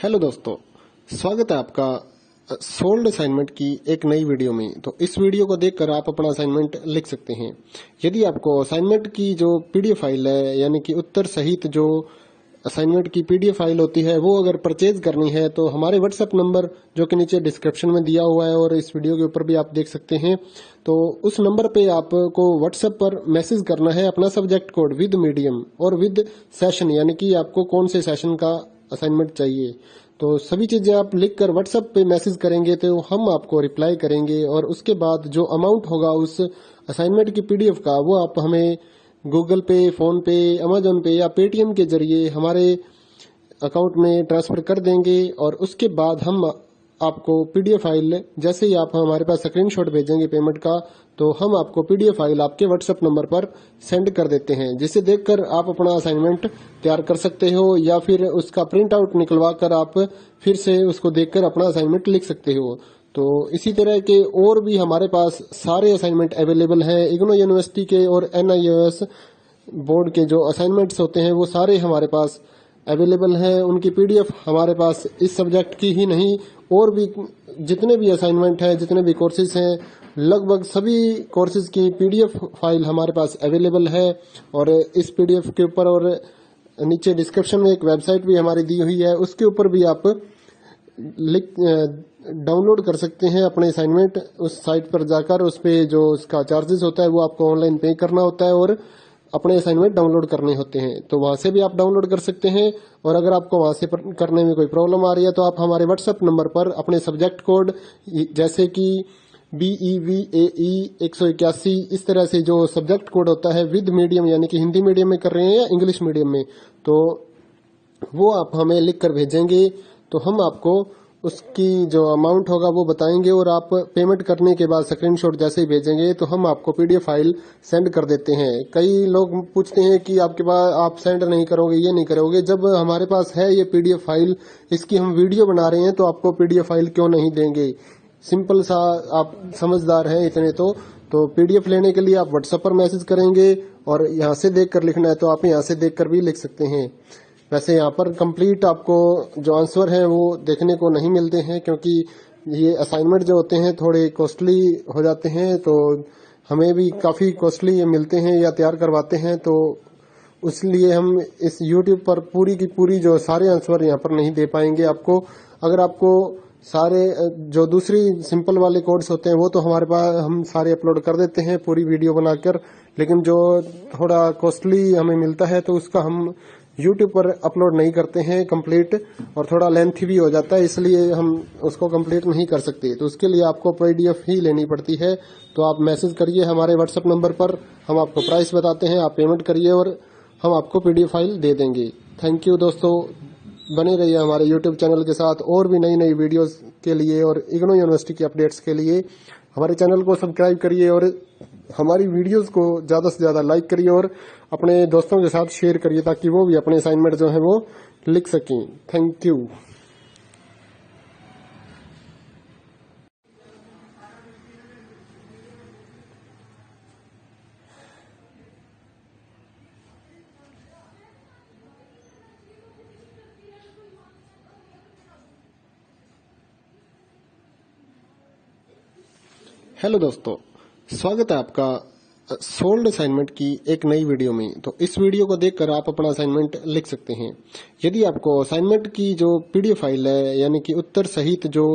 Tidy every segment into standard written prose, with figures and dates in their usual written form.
Hello दोस्तों, स्वागत है आपका सोल्ड असाइनमेंट की एक नई वीडियो में। तो इस वीडियो को देखकर आप अपना असाइनमेंट लिख सकते हैं। यदि आपको असाइनमेंट की जो पीडीएफ फाइल है, यानी कि उत्तर सहित जो असाइनमेंट की पीडीएफ फाइल होती है, वो अगर परचेज करनी है तो हमारे व्हाट्सएप नंबर जो कि नीचे डिस्क्रिप्शन में दिया हुआ है और इस वीडियो के ऊपर भी आप देख सकते हैं, तो उस नंबर पे आपको व्हाट्सएप पर मैसेज करना है अपना सब्जेक्ट कोड विद मीडियम और विद सेशन, यानी कि आपको कौन से सेशन का असाइनमेंट चाहिए। तो सभी चीजें आप लिखकर व्हाट्सएप पे मैसेज करेंगे तो हम आपको रिप्लाई करेंगे और उसके बाद जो अमाउंट होगा उस असाइनमेंट की पीडीएफ का, वो आप हमें गूगल पे, फोन पे, अमेजोन पे या पेटीएम के जरिए हमारे अकाउंट में ट्रांसफर कर देंगे। और उसके बाद हम आपको पीडीएफ फाइल, जैसे ही आप हमारे पास स्क्रीनशॉट भेजेंगे पेमेंट का, तो हम आपको पीडीएफ फाइल आपके व्हाट्सएप नंबर पर सेंड कर देते हैं, जिसे देखकर आप अपना असाइनमेंट तैयार कर सकते हो या फिर उसका प्रिंट आउट निकलवा कर आप फिर से उसको देखकर अपना असाइनमेंट लिख सकते हो। तो इसी तरह के और भी हमारे पास सारे असाइनमेंट अवेलेबल हैं। इग्नो यूनिवर्सिटी के और NIOS बोर्ड के जो असाइनमेंट्स होते हैं वो सारे हमारे पास अवेलेबल हैं। उनकी पीडीएफ हमारे पास इस सब्जेक्ट की ही नहीं, और भी जितने भी असाइनमेंट हैं, जितने भी कोर्सेज हैं, लगभग सभी कोर्सेज की पीडीएफ फाइल हमारे पास अवेलेबल है। और इस पीडीएफ के ऊपर और नीचे डिस्क्रिप्शन में एक वेबसाइट भी हमारी दी हुई है, उसके ऊपर भी आप डाउनलोड कर सकते हैं अपने असाइनमेंट। उस साइट पर जाकर उस पे जो उसका चार्जेस होता है वो आपको ऑनलाइन पे करना होता है और अपने असाइनमेंट डाउनलोड करने होते हैं, तो वहां से भी आप डाउनलोड कर सकते हैं। और अगर आपको वहां से करने में कोई प्रॉब्लम आ रही है तो आप हमारे व्हाट्सएप नंबर पर अपने सब्जेक्ट कोड, जैसे कि BEVAE 181, इस तरह से जो सब्जेक्ट कोड होता है विद मीडियम, यानी कि हिंदी मीडियम में कर रहे हैं या इंग्लिश मीडियम में, तो वो आप हमें लिख कर भेजेंगे तो हम आपको उसकी जो अमाउंट होगा वो बताएंगे। और आप पेमेंट करने के बाद स्क्रीनशॉट जैसे ही भेजेंगे तो हम आपको पीडीएफ फाइल सेंड कर देते हैं। कई लोग पूछते हैं कि आपके पास आप सेंड नहीं करोगे, ये नहीं करोगे। जब हमारे पास है ये पीडीएफ फाइल, इसकी हम वीडियो बना रहे हैं, तो आपको पीडीएफ फाइल क्यों नहीं देंगे। सिंपल सा, आप समझदार हैं इतने तो पीडीएफ लेने के लिए आप व्हाट्सएप पर मैसेज करेंगे और यहाँ से देख कर लिखना है तो आप यहाँ से देख कर भी लिख सकते हैं। वैसे यहाँ पर कंप्लीट आपको जो आंसर है वो देखने को नहीं मिलते हैं, क्योंकि ये असाइनमेंट जो होते हैं थोड़े कॉस्टली हो जाते हैं, तो हमें भी काफी कॉस्टली ये मिलते हैं या तैयार करवाते हैं, तो इसलिए हम इस YouTube पर पूरी की पूरी जो सारे आंसर यहाँ पर नहीं दे पाएंगे आपको। अगर आपको सारे जो दूसरी सिंपल वाले कोड्स होते हैं वो तो हमारे पास हम सारे अपलोड कर देते हैं पूरी वीडियो बनाकर, लेकिन जो थोड़ा कॉस्टली हमें मिलता है तो उसका हम YouTube पर अपलोड नहीं करते हैं कंप्लीट, और थोड़ा लेंथी भी हो जाता है, इसलिए हम उसको कंप्लीट नहीं कर सकते। तो उसके लिए आपको पीडीएफ ही लेनी पड़ती है। तो आप मैसेज करिए हमारे व्हाट्सएप नंबर पर, हम आपको प्राइस बताते हैं, आप पेमेंट करिए और हम आपको पीडीएफ फाइल दे देंगे। थैंक यू दोस्तों, बने रहिए हमारे YouTube चैनल के साथ और भी नई नई वीडियोस के लिए और इग्नो यूनिवर्सिटी की अपडेट्स के लिए हमारे चैनल को सब्सक्राइब करिए और हमारी वीडियोस को ज़्यादा से ज़्यादा लाइक करिए और अपने दोस्तों के साथ शेयर करिए, ताकि वो भी अपने असाइनमेंट जो है वो लिख सकें। Thank you. हेलो दोस्तों, स्वागत है आपका सोल्ड असाइनमेंट की एक नई वीडियो में। तो इस वीडियो को देखकर आप अपना असाइनमेंट लिख सकते हैं। यदि आपको असाइनमेंट की जो पीडीएफ फाइल है, यानी कि उत्तर सहित जो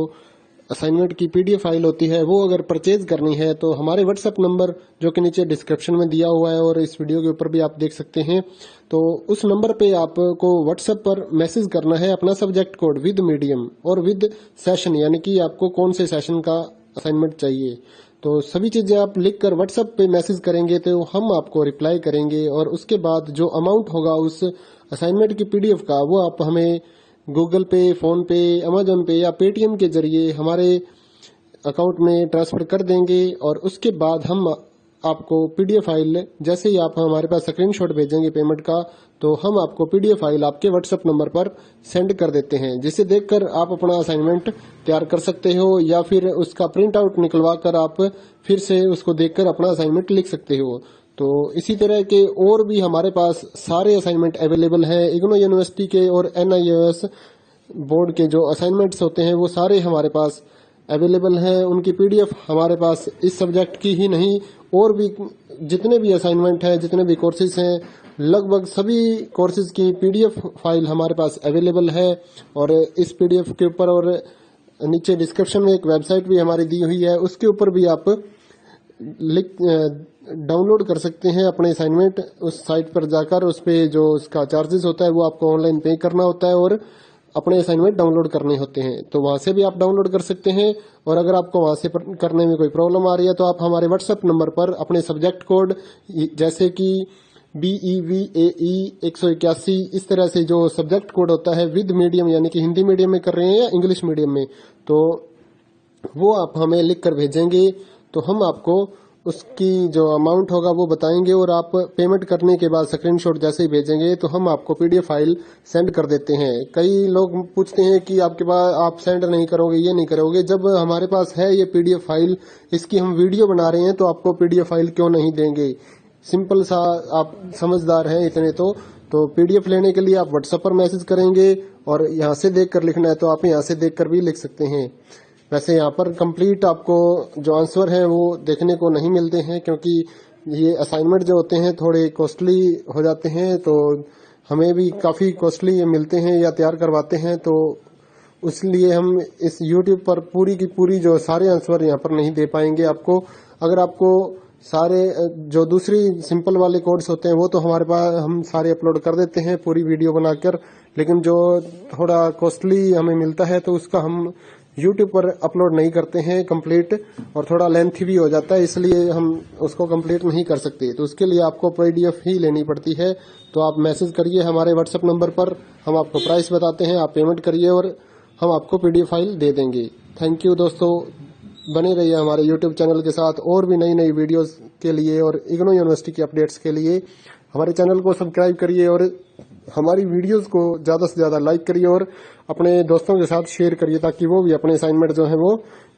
असाइनमेंट की पीडीएफ फाइल होती है, वो अगर परचेज करनी है तो हमारे व्हाट्सएप नंबर जो कि नीचे डिस्क्रिप्शन में दिया हुआ है और इस वीडियो के ऊपर भी आप देख सकते हैं, तो उस नंबर पे आपको व्हाट्सएप पर मैसेज करना है अपना सब्जेक्ट कोड विद मीडियम और विद सेशन, यानी कि आपको कौन से सेशन का असाइनमेंट चाहिए। तो सभी चीजें आप लिखकर व्हाट्सएप पे मैसेज करेंगे तो हम आपको रिप्लाई करेंगे और उसके बाद जो अमाउंट होगा उस असाइनमेंट की पीडीएफ का, वो आप हमें गूगल पे, फोन पे, अमेजोन पे या पेटीएम के जरिए हमारे अकाउंट में ट्रांसफर कर देंगे। और उसके बाद हम आपको पीडीएफ फाइल, जैसे ही आप हमारे पास स्क्रीनशॉट भेजेंगे पेमेंट का, तो हम आपको पीडीएफ फाइल आपके व्हाट्सएप नंबर पर सेंड कर देते हैं, जिसे देखकर आप अपना असाइनमेंट तैयार कर सकते हो या फिर उसका प्रिंट आउट निकलवा कर आप फिर से उसको देखकर अपना असाइनमेंट लिख सकते हो। तो इसी तरह के और भी हमारे पास सारे असाइनमेंट अवेलेबल हैं। इग्नो यूनिवर्सिटी के और NIOS बोर्ड के जो असाइनमेंट्स होते हैं वो सारे हमारे पास अवेलेबल हैं। उनकी पीडीएफ हमारे पास इस सब्जेक्ट की ही नहीं और भी जितने भी असाइनमेंट हैं, जितने भी कोर्सेज हैं, लगभग सभी कोर्सेज की पीडीएफ फाइल हमारे पास अवेलेबल है। और इस पीडीएफ के ऊपर और नीचे डिस्क्रिप्शन में एक वेबसाइट भी हमारी दी हुई है, उसके ऊपर भी आप डाउनलोड कर सकते हैं अपने असाइनमेंट। उस साइट पर जाकर उस पे जो उसका चार्जेस होता है वो आपको ऑनलाइन पे करना होता है और अपने असाइनमेंट डाउनलोड करने होते हैं, तो वहां से भी आप डाउनलोड कर सकते हैं। और अगर आपको वहां से करने में कोई प्रॉब्लम आ रही है तो आप हमारे व्हाट्सएप नंबर पर अपने सब्जेक्ट कोड जैसे कि BEVAE 181 इस तरह से जो सब्जेक्ट कोड होता है विद मीडियम यानी कि हिंदी मीडियम में कर रहे हैं या इंग्लिश मीडियम में, तो वो आप हमें लिख कर भेजेंगे तो हम आपको उसकी जो अमाउंट होगा वो बताएंगे और आप पेमेंट करने के बाद स्क्रीनशॉट जैसे ही भेजेंगे तो हम आपको पीडीएफ फाइल सेंड कर देते हैं। कई लोग पूछते हैं कि आपके पास आप सेंड नहीं करोगे, ये नहीं करोगे। जब हमारे पास है ये पीडीएफ फाइल, इसकी हम वीडियो बना रहे हैं तो आपको पीडीएफ फाइल क्यों नहीं देंगे। सिंपल सा, आप समझदार हैं इतने तो पीडीएफ लेने के लिए आप व्हाट्सएप पर मैसेज करेंगे और यहाँ से देख कर लिखना है तो आप यहाँ से देख कर भी लिख सकते हैं। वैसे यहाँ पर कंप्लीट आपको जो आंसर है वो देखने को नहीं मिलते हैं क्योंकि ये असाइनमेंट जो होते हैं थोड़े कॉस्टली हो जाते हैं, तो हमें भी काफ़ी कॉस्टली मिलते हैं या तैयार करवाते हैं, तो इसलिए हम इस YouTube पर पूरी की पूरी जो सारे आंसर यहाँ पर नहीं दे पाएंगे आपको। अगर आपको सारे जो दूसरी सिंपल वाले कोड्स होते हैं वो तो हमारे पास हम सारे अपलोड कर देते हैं पूरी वीडियो बनाकर, लेकिन जो थोड़ा कॉस्टली हमें मिलता है तो उसका हम YouTube पर अपलोड नहीं करते हैं कंप्लीट, और थोड़ा लेंथी भी हो जाता है, इसलिए हम उसको कंप्लीट नहीं कर सकते। तो उसके लिए आपको पीडीएफ ही लेनी पड़ती है। तो आप मैसेज करिए हमारे व्हाट्सएप नंबर पर, हम आपको प्राइस बताते हैं, आप पेमेंट करिए और हम आपको पीडीएफ फाइल दे देंगे। थैंक यू दोस्तों, बने रहिए हमारे YouTube चैनल के साथ और भी नई नई वीडियोस के लिए और इग्नो यूनिवर्सिटी की अपडेट्स के लिए हमारे चैनल को सब्सक्राइब करिए और हमारी वीडियोस को ज़्यादा से ज़्यादा लाइक करिए और अपने दोस्तों के साथ शेयर करिए ताकि वो भी अपने असाइनमेंट जो है वो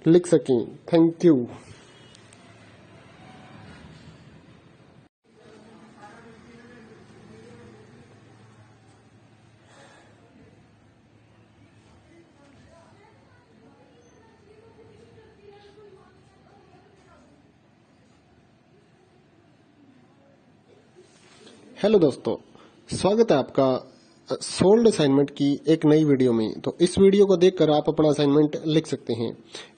लिख सकें। Thank you. हेलो दोस्तों, स्वागत है आपका सोल्ड असाइनमेंट की एक नई वीडियो में। तो इस वीडियो को देखकर आप अपना असाइनमेंट लिख सकते हैं।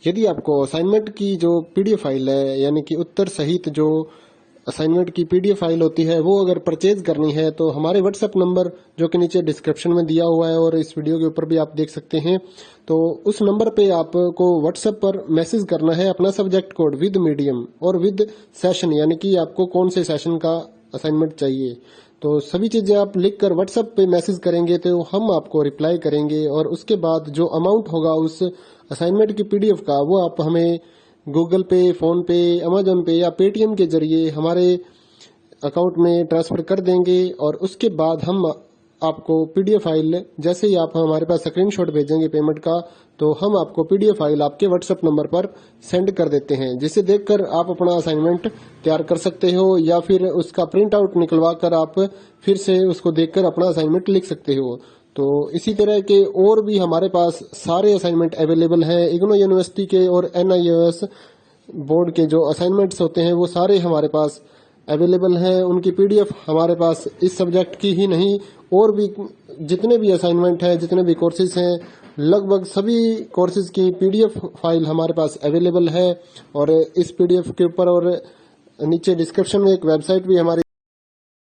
यदि आपको असाइनमेंट की जो पीडीएफ फाइल है यानी कि उत्तर सहित जो असाइनमेंट की पीडीएफ फाइल होती है वो अगर परचेज करनी है तो हमारे व्हाट्सएप नंबर जो कि नीचे डिस्क्रिप्शन में दिया हुआ है और इस वीडियो के ऊपर भी आप देख सकते हैं, तो उस नंबर पे आपको व्हाट्सएप पर मैसेज करना है अपना सब्जेक्ट कोड विद मीडियम और विद सेशन यानी कि आपको कौन से सेशन का असाइनमेंट चाहिए। तो सभी चीजें आप लिखकर व्हाट्सएप पे मैसेज करेंगे तो हम आपको रिप्लाई करेंगे और उसके बाद जो अमाउंट होगा उस असाइनमेंट की पीडीएफ का वो आप हमें गूगल पे, फोन पे, अमेजोन पे या पेटीएम के जरिए हमारे अकाउंट में ट्रांसफर कर देंगे। और उसके बाद हम आपको पीडीएफ फाइल जैसे ही आप हमारे पास स्क्रीनशॉट भेजेंगे पेमेंट का, तो हम आपको पीडीएफ फाइल आपके व्हाट्सएप नंबर पर सेंड कर देते हैं, जिसे देखकर आप अपना असाइनमेंट तैयार कर सकते हो या फिर उसका प्रिंट आउट निकलवा कर आप फिर से उसको देखकर अपना असाइनमेंट लिख सकते हो। तो इसी तरह के और भी हमारे पास सारे असाइनमेंट अवेलेबल हैं। इग्नो यूनिवर्सिटी के और NIOS बोर्ड के जो असाइनमेंट्स होते हैं वो सारे हमारे पास अवेलेबल हैं। उनकी पीडीएफ हमारे पास इस सब्जेक्ट की ही नहीं और भी जितने भी असाइनमेंट हैं, जितने भी कोर्सेज हैं, लगभग सभी कोर्सेज की पीडीएफ फाइल हमारे पास अवेलेबल है। और इस पीडीएफ के ऊपर और नीचे डिस्क्रिप्शन में एक वेबसाइट भी हमारी